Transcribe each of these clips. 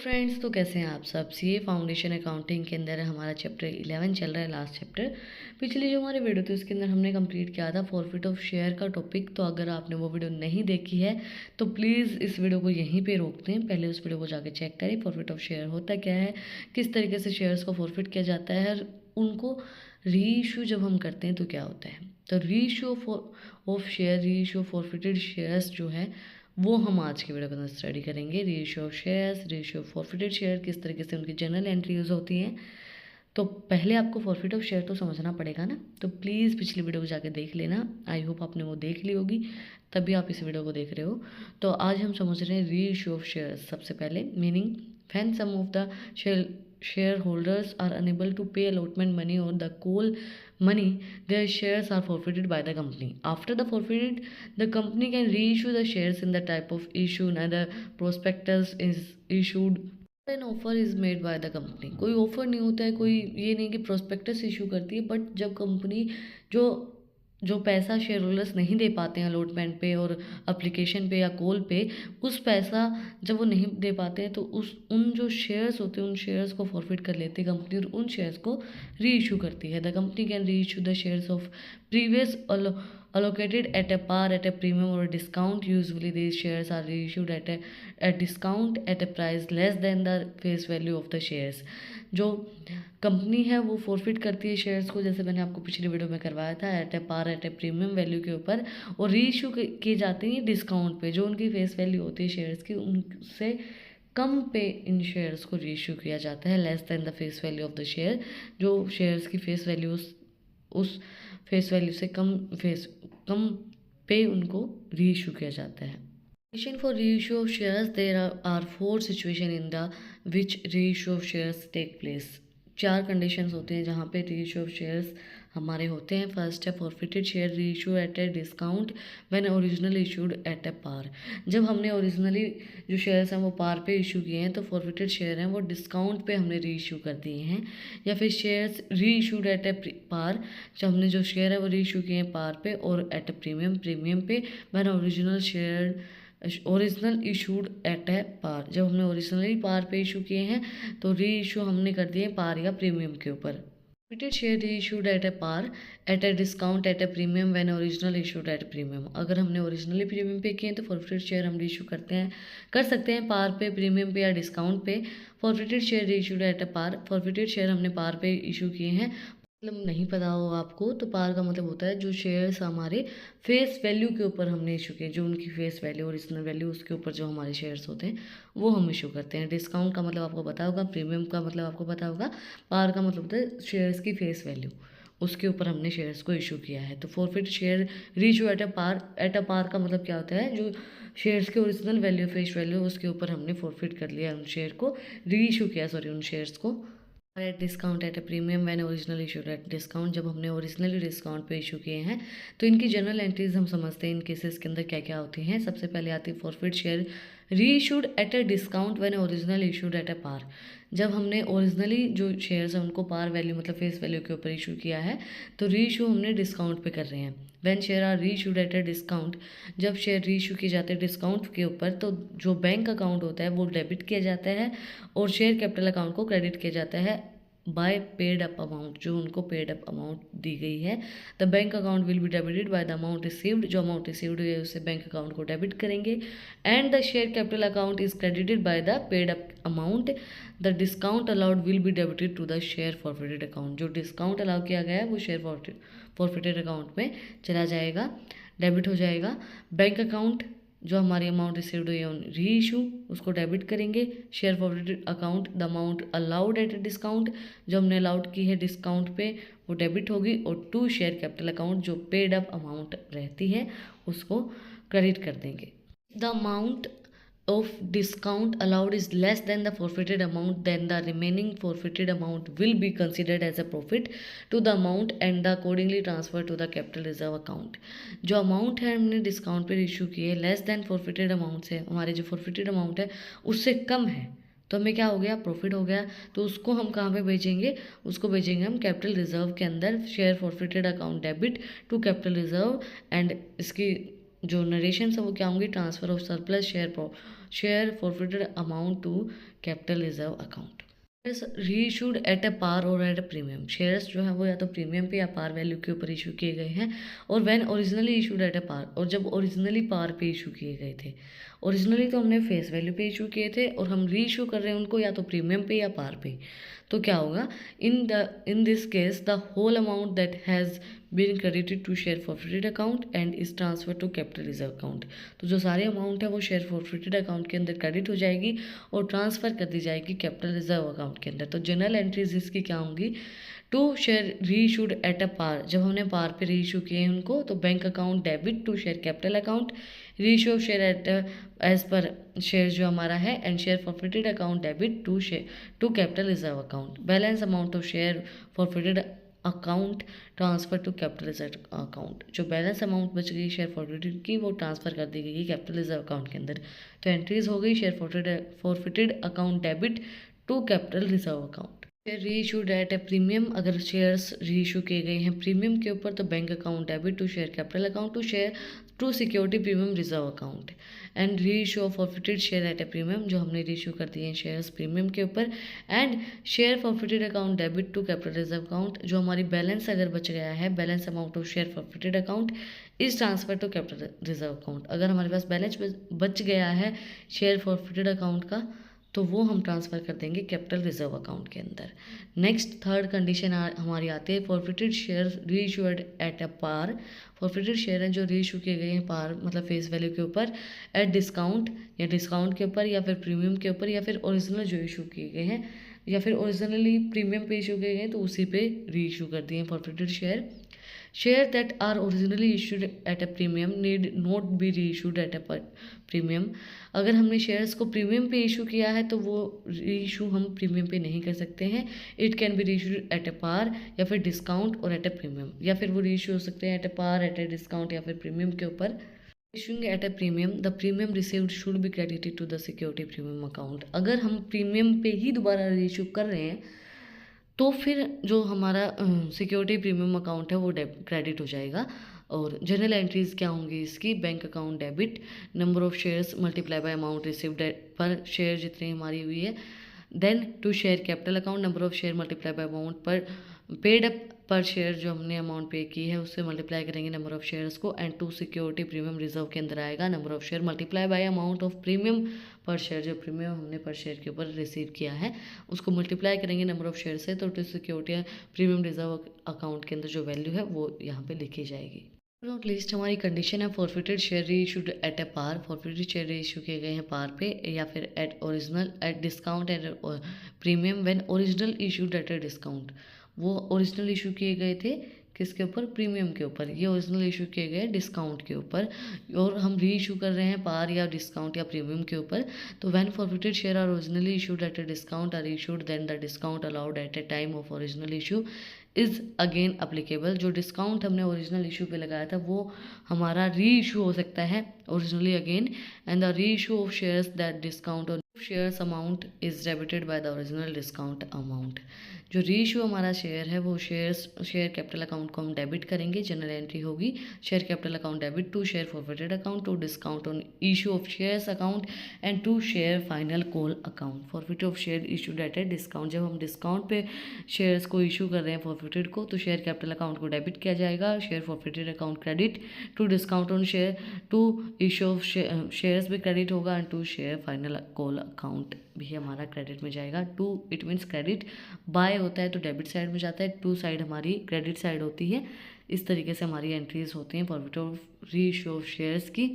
Friends, तो कैसे हैं आप सब। सीए फाउंडेशन अकाउंटिंग के अंदर हमारा चैप्टर 11 चल रहा है, लास्ट चैप्टर। पिछली जो हमारी वीडियो थी उसके अंदर हमने कंप्लीट किया था फॉरफिट ऑफ शेयर का टॉपिक। तो अगर आपने वो वीडियो नहीं देखी है तो प्लीज़ इस वीडियो को यहीं पे रोकते हैं, पहले उस वीडियो को जाके चेक करें। फॉरफिट ऑफ शेयर होता क्या है, किस तरीके से शेयर्स को फॉरफिट किया जाता है और उनको री इशू जब हम करते हैं तो क्या होता है। तो री इशू ऑफ शेयर, री इशू फॉरफिटेड शेयर्स जो है वो हम आज की वीडियो के अंदर स्टडी करेंगे। Ratio of shares, ratio of forfeited share, किस तरीके से उनकी जनरल एंट्री यूज़ होती हैं। तो पहले आपको फॉरफिट ऑफ शेयर तो समझना पड़ेगा ना, तो प्लीज़ पिछली वीडियो को जाके देख लेना। आई होप आपने वो देख ली होगी, तभी आप इस वीडियो को देख रहे हो। तो आज हम समझ रहे हैं री इशू ऑफ शेयर्स। सबसे पहले meaning, when some of the shareholders are unable to pay allotment money or the call money, their shares are forfeited by the company. After the forfeited, the company can reissue the shares in the type of issue, neither prospectus is issued, an offer is made by the company. कोई offer नहीं होता है, कोई ये नहीं कि prospectus issue करती है, बट जब कंपनी जो जो पैसा शेयर होल्डर्स नहीं दे पाते हैं अलॉटमेंट पे और एप्लीकेशन पे या कॉल पे, उस पैसा जब वो नहीं दे पाते हैं तो उन जो शेयर्स होते हैं उन शेयर्स को फॉरफिट कर लेती है कंपनी और उन शेयर्स को री इशू करती है। द कंपनी कैन री issue the shares of previous allocated at a par, at a premium or a discount. Usually these shares are reissued at a discount at a price less than the face value of the shares. जो company है वो forfeit करती है shares को, जैसे मैंने आपको पिछली वीडियो में करवाया था, at a par, at a premium value के ऊपर, और री इशू किए जाते हैं डिस्काउंट पे, जो उनकी फेस वैल्यू होती है शेयर्स की उनसे कम पे इन शेयर्स को री इशू किया जाता है, less than the face value of the share. जो शेयर्स की फेस वैल्यू उस फेस वैल्यू से कम पे उनको री इशू किया जाता है। Condition for reissue of shares, there are 4 situations in the which reissue of shares take place. 4 conditions होते हैं जहाँ पे reissue of shares हमारे होते हैं। फर्स्ट है forfeited share reissue at a discount when originally issued at a par. जब हमने ओरिजिनली जो शेयर्स हैं वो पार पे इशू किए हैं तो फॉरफिटेड शेयर हैं वो डिस्काउंट पे हमने री इशू कर दिए हैं। या फिर शेयर्स री इशूड एट ए पार, जब हमने जो शेयर है वो री इशू किए हैं पार पे और एट ए प्रीमियम पे when original issued at a par. जब हमने ओरिजिनली पार पे इशू किए हैं तो री इशू हमने कर दिए पार या प्रीमियम के ऊपर। Repeated share reissued at a par, at a discount, at a premium when original issued at premium. अगर हमने ओरिजिनली प्रीमियम पे किए हैं तो फॉरफिटेड शेयर हम रीइशू कर सकते हैं पार पे, प्रीमियम पे या डिस्काउंट पे। Forfeited share reissued at a par, forfeited share हमने पार पे इशू किए हैं। मतलब नहीं पता हो आपको तो पार का मतलब होता है जो शेयर्स हमारे फेस वैल्यू के ऊपर हमने इशू किए, जो उनकी फेस वैल्यू ओरिजिनल वैल्यू उसके ऊपर जो हमारे शेयर्स होते हैं वो हम इशू करते हैं। डिस्काउंट का मतलब आपको पता होगा, प्रीमियम का मतलब आपको पता होगा, पार का मतलब होता है शेयर्स की फेस वैल्यू, उसके ऊपर हमने शेयर्स को इशू किया है। तो forfeit share reissue at a par का मतलब क्या होता है, जो शेयर्स की ओरिजिनल वैल्यू फेस वैल्यू उसके ऊपर हमने फॉरफिट कर लिया, उन शेयर को री इशू किया, उन शेयर्स को। At discount at a premium when original issued at discount, जब हमने ओरिजिनली डिस्काउंट पे इशू किए हैं तो इनकी जनरल एंट्रीज हम समझते हैं इन केसेस के अंदर क्या क्या होती हैं। सबसे पहले आती है forfeit share reissued at a discount when original issued at a par. जब हमने ओरिजिनली जो शेयर्स हैं उनको पार वैल्यू मतलब फेस वैल्यू के ऊपर इशू किया है तो री इशू हमने डिस्काउंट पे कर रहे हैं। वैन शेयर आर री इशूड एट ए डिस्काउंट, जब शेयर री इशू किए जाते हैं डिस्काउंट के ऊपर तो जो बैंक अकाउंट होता है वो डेबिट किया जाता है और शेयर कैपिटल अकाउंट को क्रेडिट किया जाता है बाय पेड अप अमाउंट, जो उनको पेड अप अमाउंट दी गई है। The bank account will be debited by the amount received, जो अमाउंट रिसीव्ड हुई है उसे बैंक अकाउंट को डेबिट करेंगे। And the share capital account is credited by the paid up amount. The discount allowed will be debited to the share forfeited account, जो discount allow किया गया है वो शेयर फॉरफिटेड अकाउंट में चला जाएगा, डेबिट हो जाएगा। बैंक अकाउंट जो हमारी अमाउंट रिसीव्ड हुई है री इशू उसको डेबिट करेंगे। Share forwarded account the amount allowed at discount, जो हमने अलाउड की है डिस्काउंट पे वो डेबिट होगी। और टू शेयर कैपिटल अकाउंट जो पेड अप अमाउंट रहती है उसको क्रेडिट कर देंगे। The amount of discount allowed is less than the forfeited amount, then the remaining forfeited amount will be considered as a profit to the amount and the accordingly transferred to the capital reserve account। जो amount है हमने discount पे issue किए less than forfeited amount से, हमारे जो forfeited amount है उससे कम है तो हमें क्या हो गया, प्रॉफिट हो गया। तो उसको हम कहाँ पे भेजेंगे, उसको भेजेंगे हम कैपिटल रिजर्व के अंदर। Share forfeited account debit to capital reserve and इसकी जो नरेशन है वो क्या होंगी, transfer of share forfeited amount to capital reserve account. Reissued at a par और एट ए प्रीमियम, शेयर्स जो है वो या तो प्रीमियम पे या पार वैल्यू के ऊपर इशू किए गए हैं। और when originally issued at a par, और जब ओरिजिनली पार पे इशू किए गए थे। ओरिजिनली तो हमने फेस वैल्यू पे इशू किए थे और हम री इशू कर रहे हैं उनको या तो प्रीमियम पे या पार पे। तो क्या होगा, in this case the whole amount that has been credited to share forfeited account and is transfer to capital reserve account. तो जो सारे अमाउंट है वो शेयर फॉरफिटेड अकाउंट के अंदर क्रेडिट हो जाएगी और ट्रांसफर कर दी जाएगी कैपिटल रिजर्व अकाउंट के अंदर। तो जनरल एंट्रीज इसकी क्या होंगी, to share reissued at a पार, जब हमने पार पे री इशू किए हैं उनको, तो bank account debit to share capital account, reissue of share at as per share जो हमारा है, and share forfeited account debit to capital reserve account, balance amount of share forfeited account transfer to capital reserve account. जो balance amount बच गई share forfeited की वो transfer कर दी गई कैपिटल रिजर्व अकाउंट के अंदर। तो एंट्रीज हो गई share forfeited account debit to capital reserve account. Share reissued at a premium, अगर शेयर्स री इशू किए गए हैं प्रीमियम के ऊपर तो bank account debit to share capital account to security premium reserve account, and reissue of forfeited share at a premium, जो हमने री इशू कर दिए हैं शेयर्स प्रीमियम के ऊपर, and share forfeited account debit to capital reserve account, जो हमारी बैलेंस अगर बच गया है, balance amount of share forfeited account is transfer to capital reserve account. अगर हमारे पास बैलेंस बच गया है शेयर फॉरफिटेड अकाउंट का तो वो हम ट्रांसफ़र कर देंगे कैपिटल रिजर्व अकाउंट के अंदर। नेक्स्ट थर्ड कंडीशन हमारी आती है forfeited share reissued at a par, forfeited share हैं जो री इशू किए गए हैं पार मतलब फेस वैल्यू के ऊपर, एट डिस्काउंट या डिस्काउंट के ऊपर या फिर प्रीमियम के ऊपर या फिर ओरिजिनल जो इशू किए गए हैं या फिर ओरिजिनली प्रीमियम पे इशू किए गए हैं तो उसी पे री इशू कर दिए हैं forfeited share. Share that are originally issued at a premium need not be reissued at a premium, अगर हमने शेयर्स को प्रीमियम पे इशू किया है तो वो री इशू हम प्रीमियम पे नहीं कर सकते हैं। It can be reissued at a पार या फिर डिस्काउंट और एट अ प्रीमियम, या फिर वो री इशू हो सकते हैं at a par, at a discount या फिर प्रीमियम के ऊपर। Issuing at a premium, the premium received should be credited to the security premium account, अगर हम प्रीमियम पे ही दोबारा री इशू कर रहे हैं तो फिर जो हमारा सिक्योरिटी प्रीमियम अकाउंट है वो क्रेडिट हो जाएगा। और जनरल एंट्रीज क्या होंगी इसकी, bank account debit, number of shares multiply by amount received per share जितनी हमारी हुई है, then to share capital account, number of share multiply by amount per paid up per share, जो हमने अमाउंट पे की है उससे मल्टीप्लाई करेंगे नंबर ऑफ शेयर्स को, and to security premium reserve के अंदर आएगा number of share multiply by amount of premium per share, जो प्रीमियम हमने पर शेयर के ऊपर रिसीव किया है उसको मल्टीप्लाई करेंगे नंबर ऑफ शेयर से, तो to security premium reserve account के अंदर जो वैल्यू है वो यहाँ पे लिखी जाएगी। नॉट लिस्ट हमारी कंडीशन है forfeited share reissued at a par, forfeited share reissue किए गए हैं पार पे या फिर at original, at discount, at premium, when original issued at a discount, वो ओरिजिनल इशू किए गए थे किसके ऊपर, प्रीमियम के ऊपर, ये ओरिजिनल इशू किए गए डिस्काउंट के ऊपर और हम री इशू कर रहे हैं पार या डिस्काउंट या प्रीमियम के ऊपर। तो when forfeited share are originally issued at a discount are issued then the discount allowed at a time of original issue is again applicable, जो डिस्काउंट हमने ओरिजिनल इशू पे लगाया था वो हमारा री इशू हो सकता है originally again, and the reissue of shares that discount और shares amount is debited by the original discount amount. जो री इशू हमारा शेयर है वो शेयर कैपिटल अकाउंट को हम डेबिट करेंगे, जनरल एंट्री होगी share capital account debit to share forfeited account to discount on issue of shares account and to share final call account, forfeit of share issued at a discount, जब हम discount पे shares को issue कर रहे हैं forfeited को तो share capital account को डेबिट किया जाएगा, share forfeited account credit, to discount on share, to issue of shares भी क्रेडिट होगा and to share final call account भी हमारा क्रेडिट में जाएगा। To it means credit, by होता है तो डेबिट साइड में जाता है, टू साइड हमारी क्रेडिट साइड होती है। इस तरीके से हमारी एंट्रीज होती हैं forfeit of reissue of shares की।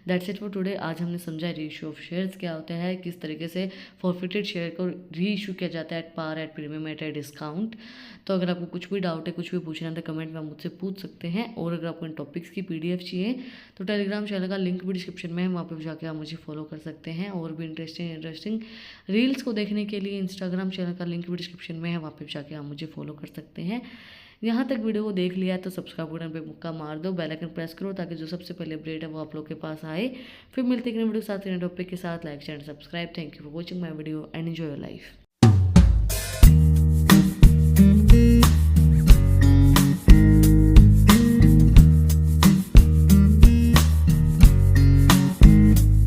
That's it for today. आज हमने समझा री इशू ऑफ शेयर्स क्या होता है, किस तरीके से फॉरफिटेड शेयर को री इशू किया जाता है at par, at premium, at a discount. तो अगर आपको कुछ भी डाउट है, कुछ भी पूछना है तो कमेंट में आप मुझसे पूछ सकते हैं, और अगर आपको इन टॉपिक्स की PDF चाहिए तो टेलीग्राम चैनल का लिंक भी डिस्क्रिप्शन में है, वहाँ पर जाकर आप मुझे फॉलो कर सकते हैं। और भी इंटरेस्टिंग रील्स को देखने के लिए इंस्टाग्राम चैनल का लिंक भी डिस्क्रिप्शन में है, वहाँ पर जाकर आप मुझे फॉलो कर सकते हैं। यहाँ तक वीडियो को देख लिया तो सब्सक्राइब बटन पे मुक्का मार दो, बेल आइकन प्रेस करो ताकि जो सबसे पहले अपडेट है वो आप लोग के पास आए। फिर मिलते हैं वीडियो के साथ, नए टॉपिक के साथ। Like share subscribe. Thank you for watching my video and enjoy your life.